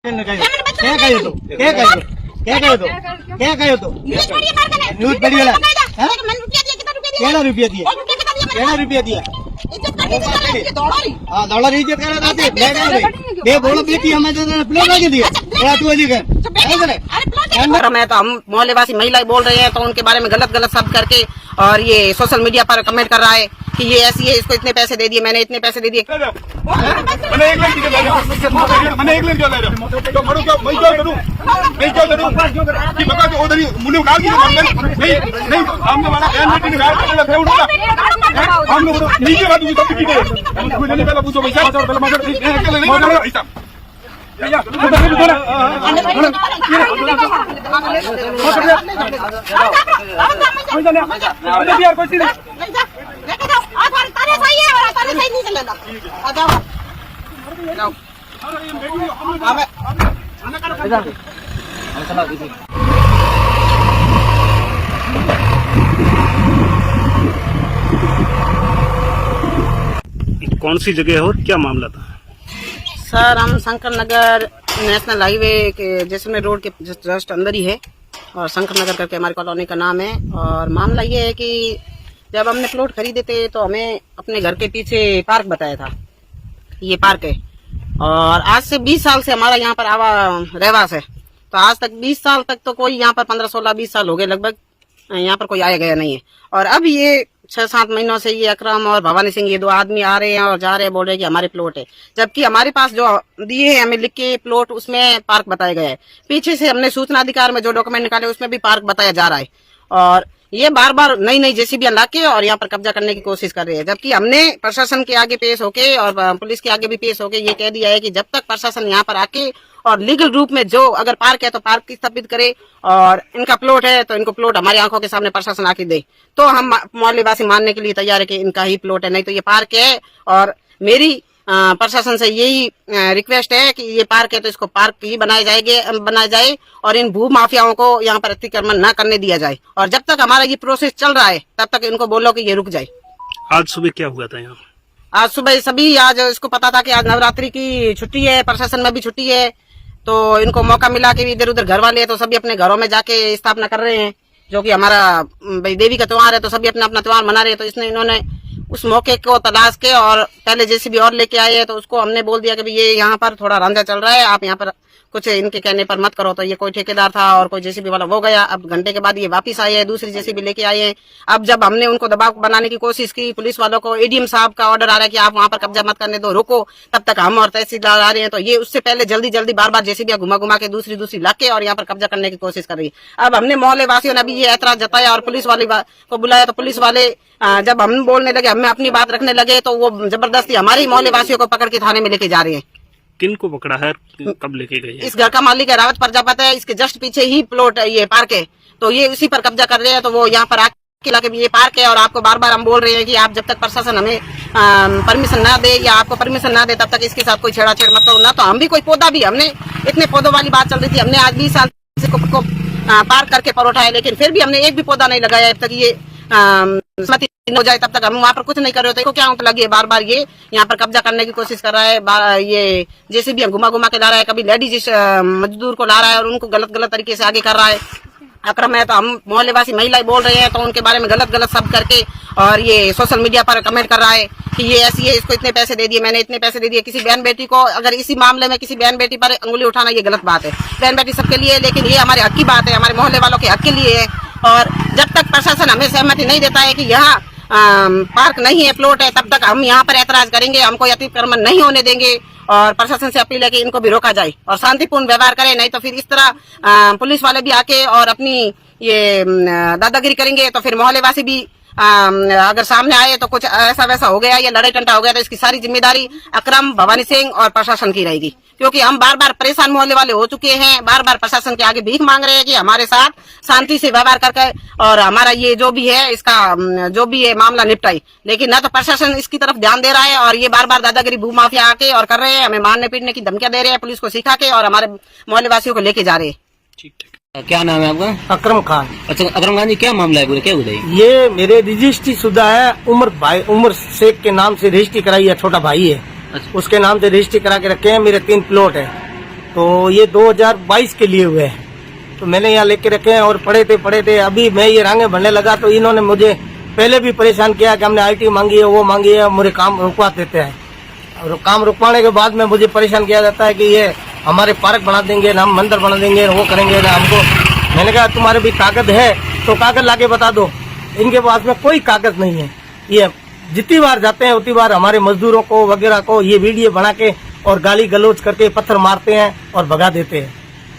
क्या कहो तो क्या कहो क्या कहो तो न्यूज बड़ी वाला केड़ा रुपया दिए हाँ दौड़ा इज्जत कर रहा था ये बोलो बेटी हमें प्लेट लगा दिया तू अजी कर मैं तो हम मोहल्ले वासी महिलाएं बोल रहे हैं तो उनके बारे में गलत शब्द करके और ये सोशल मीडिया पर कमेंट कर रहा है कि ये ऐसी है, इसको इतने पैसे दे दिए, मैंने इतने पैसे दे दिए। मैंने एक लाख ले रहा तो मरो क्या मैं क्या करूं कि बका के उधर ही मुन्ने उड़ा के नहीं हमने वाला बयान मीटिंग गाल कर रहे उठा हम लोग नीचे बात की सब की दे कोई नहीं पहले पूछो पैसा पहले नहीं पैसा कौन सी जगह है और क्या मामला था? सर हम शंकर नगर नेशनल हाईवे के जैसलमेर रोड के जस्ट अंदर ही है और शंकर नगर करके हमारी कॉलोनी का नाम है। और मामला ये है कि जब हमने प्लॉट खरीदे थे तो हमें अपने घर के पीछे पार्क बताया था, ये पार्क है। और आज से 20 साल से हमारा यहाँ पर रहवास है, तो आज तक 20 साल तक तो कोई यहाँ पर 15-16-20 साल हो गए लगभग यहाँ पर कोई आया गया नहीं है। और अब ये 6-7 महीनों से ये अकरम और भवानी सिंह ये दो आदमी आ रहे हैं और जा रहे हैं, बोल रहे हैं कि हमारे प्लॉट है, जबकि हमारे पास जो दिए हैं हमें लिख के प्लॉट उसमें पार्क बताया गया है। पीछे से हमने सूचना अधिकार में जो डॉक्यूमेंट निकाले उसमें भी पार्क बताया जा रहा है। और ये बार बार नई जेसीबी ला के और यहाँ पर कब्जा करने की कोशिश कर रहे हैं, जबकि हमने प्रशासन के आगे पेश होके और पुलिस के आगे भी पेश होके ये कह दिया है कि जब तक प्रशासन यहाँ पर आके और लीगल रूप में जो अगर पार्क है तो पार्क की स्थापित करे और इनका प्लॉट है तो इनको प्लॉट हमारी आंखों के सामने प्रशासन आके दे, तो हम मोहल्ले वासी मानने के लिए तैयार है कि इनका ही प्लॉट है, नहीं तो ये पार्क है। और मेरी प्रशासन से यही रिक्वेस्ट है कि ये पार्क है तो इसको पार्क ही बनाया जाए और इन भू माफियाओं को यहाँ पर अतिक्रमण न करने दिया जाए। और जब तक हमारा ये प्रोसेस चल रहा है तब तक इनको बोलो कि ये रुक जाए। आज सुबह क्या हुआ था यहाँ? आज सुबह सभी आज इसको पता था कि आज नवरात्रि की छुट्टी है, प्रशासन में भी छुट्टी है, तो इनको मौका मिला कि इधर उधर घर वाले है तो सभी अपने घरों में जाके स्थापना कर रहे हैं, जो कि हमारा भाई देवी का त्योहार है तो सभी अपना अपना त्योहार मना रहे हैं। तो इसने इन्होंने उस मौके को तलाश के और पहले जेसीबी और लेके आए हैं, तो उसको हमने बोल दिया कि भाई ये यहाँ पर थोड़ा रंजा चल रहा है, आप यहाँ पर कुछ इनके कहने पर मत करो। तो ये कोई ठेकेदार था और कोई जेसीबी वाला वो गया। अब घंटे के बाद ये वापस आए हैं, दूसरी जेसीबी लेके आए हैं। अब जब हमने उनको दबाव बनाने की कोशिश की, पुलिस वालों को एडीएम साहब का ऑर्डर आ रहा है कि आप वहाँ पर कब्जा मत करने दो, रुको, तब तक हम और तहसीलदार आ रहे हैं। तो ये उससे पहले जल्दी बार जेसीबी घुमा के दूसरी लाके और यहाँ पर कब्जा करने की कोशिश कर रही है। अब हमने मोहल्ले वासियों ने अभी ये ऐतराज जताया और पुलिस वाले को बुलाया, तो पुलिस वाले जब हम बोलने लगे, हमें अपनी बात रखने लगे, तो वो जबरदस्ती हमारे मोहल्ले वासियों को पकड़ के थाने में लेके जा रहे हैं। किन को पकड़ा है, कब लेके गए? इस घर का मालिक है रावत प्रजापति है, इसके जस्ट पीछे ही प्लॉट ये पार्क है, तो ये उसी पर कब्जा कर रहे हैं। तो वो यहाँ पर आके लगे ये पार्क है और आपको बार हम बोल रहे हैं कि आप जब तक प्रशासन हमें परमिशन ना दे या आपको परमिशन ना दे तब तक इसके साथ कोई छेड़ाछेड़ मत करो ना। तो हम भी कोई पौधा भी, हमने इतने पौधों वाली बात चल रही थी, हमने आज 20 साल को पार्क करके पर उठाया, लेकिन फिर भी हमने एक भी पौधा नहीं लगाया अब तक ये सहमति हो जाए, तब तक हम वहाँ पर कुछ नहीं कर रहे थे। तो क्या लगी बार ये यहाँ पर कब्जा करने की कोशिश कर रहा है, ये जैसे भी घुमा के ला रहा है, कभी लेडीज मजदूर को ला रहा है और उनको गलत तरीके से आगे कर रहा है। अक्रम है तो हम मोहल्ले वासी महिलाएं बोल रहे हैं तो उनके बारे में गलत शब्द करके और ये सोशल मीडिया पर कमेंट कर रहा है कि ये ऐसी है, इसको इतने पैसे दे दिए, मैंने इतने पैसे दे दिए। किसी बहन बेटी को अगर इसी मामले में किसी बहन बेटी पर अंगुली उठाना ये गलत बात है। बहन बेटी सबके लिए है, लेकिन ये हमारे हक की बात है, हमारे मोहल्ले वालों के हक के लिए है। और जब तक प्रशासन हमें सहमति नहीं देता है कि यहाँ पार्क नहीं है, प्लॉट है, तब तक हम यहाँ पर ऐतराज करेंगे, हम कोई अतिक्रमण नहीं होने देंगे। और प्रशासन से अपील है कि इनको भी रोका जाए और शांतिपूर्ण व्यवहार करें, नहीं तो फिर इस तरह पुलिस वाले भी आके और अपनी ये दादागिरी करेंगे तो फिर मोहल्ले वासी भी अगर सामने आए तो कुछ ऐसा वैसा हो गया या लड़ाई टंटा हो गया तो इसकी सारी जिम्मेदारी अकरम, भवानी सिंह और प्रशासन की रहेगी, क्योंकि हम बार परेशान मोहल्ले वाले हो चुके हैं, बार प्रशासन के आगे भीख मांग रहे हैं कि हमारे साथ शांति से व्यवहार करके और हमारा ये जो भी है इसका जो भी है मामला निपटाई। लेकिन न तो प्रशासन इसकी तरफ ध्यान दे रहा है और ये बार दादागिरी भू माफिया आके और कर रहे हैं, हमें मारने पीटने की धमकियां दे रहे हैं, पुलिस को सिखा के और हमारे मोहल्ले वासियों को लेके जा रहे हैं। ठीक। क्या नाम है आपका? अकरम खान। अच्छा अकरम खान जी, क्या मामला है पूरे, क्या हुआ? ये मेरे रजिस्ट्री शुदा है, उमर शेख के नाम से रजिस्ट्री कराई है, छोटा भाई है। अच्छा। उसके नाम से रजिस्ट्री करा के रखे हैं। मेरे 3 प्लॉट है तो ये 2022 के लिए हुए हैं। तो मैंने यहाँ लेके रखे हैं और पढ़े थे। अभी मैं ये रांगे भरने लगा तो इन्होंने मुझे पहले भी परेशान किया कि हमने आईटी मांगी है, वो मांगी है, मुझे काम रुकवा देते हैं। और काम रुकवाने के बाद में मुझे परेशान किया जाता है कि ये हमारे पार्क बना देंगे, हम मंदिर बना देंगे, वो करेंगे ना हमको। मैंने कहा तुम्हारे भी कागज है तो कागज लाके बता दो। इनके पास में कोई कागज नहीं है। ये जितनी बार जाते हैं उतनी बार हमारे मजदूरों को वगैरह को ये वीडियो बना के और गाली गलौज करके पत्थर मारते हैं और भगा देते हैं।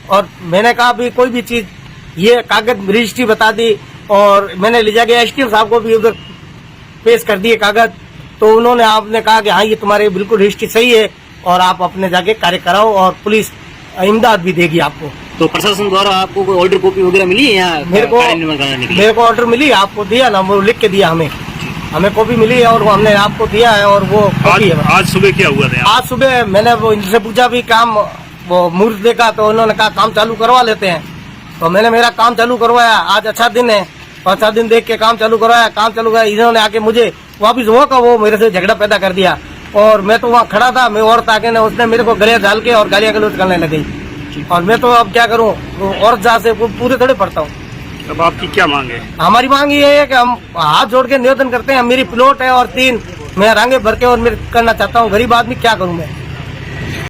और मैंने कहा भी कोई भी चीज ये कागज रजिस्ट्री बता दी और मैंने ले जाके एसडीएम साहब को भी उधर पेश कर दिए कागज। तो उन्होंने आपने कहा कि हाँ ये तुम्हारे बिल्कुल रजिस्ट्री सही है और आप अपने जाके कार्य कराओ और पुलिस इमदाद भी देगी आपको। तो प्रशासन द्वारा आपको कोई ऑर्डर कॉपी वगैरह मिली है यहाँ मेरे कार्य निर्माण कराने के लिए? को ऑर्डर मिली, आपको दिया ना, वो लिख के दिया हमें कॉपी मिली है और वो हमने आपको दिया है और वो कॉपी है। आज सुबह क्या हुआ था यहाँ? आज सुबह मैंने वो इनसे पूछा भी काम वो मुहूर्त देखा तो उन्होंने कहा काम चालू करवा लेते हैं। तो मैंने मेरा काम चालू करवाया। आज अच्छा दिन है, अच्छा दिन देख के काम चालू करवाया। काम चालू कराया, इन्होंने आके मुझे वापिस वो मेरे से झगड़ा पैदा कर दिया। और मैं तो वहाँ खड़ा था, मैं औरत आके ने उसने मेरे को गले डाल के और गालियां गलौज करने लगी। और मैं तो अब क्या करूँ, औरत जहाँ से पूरे थोड़े पड़ता हूँ। अब आपकी क्या मांग है? हमारी मांग ये है कि हम हाथ जोड़ के निवेदन करते हैं। मेरी प्लॉट है और 3 मैं रांगे भर के और मैं करना चाहता हूँ। गरीब आदमी क्या करूँ मैं।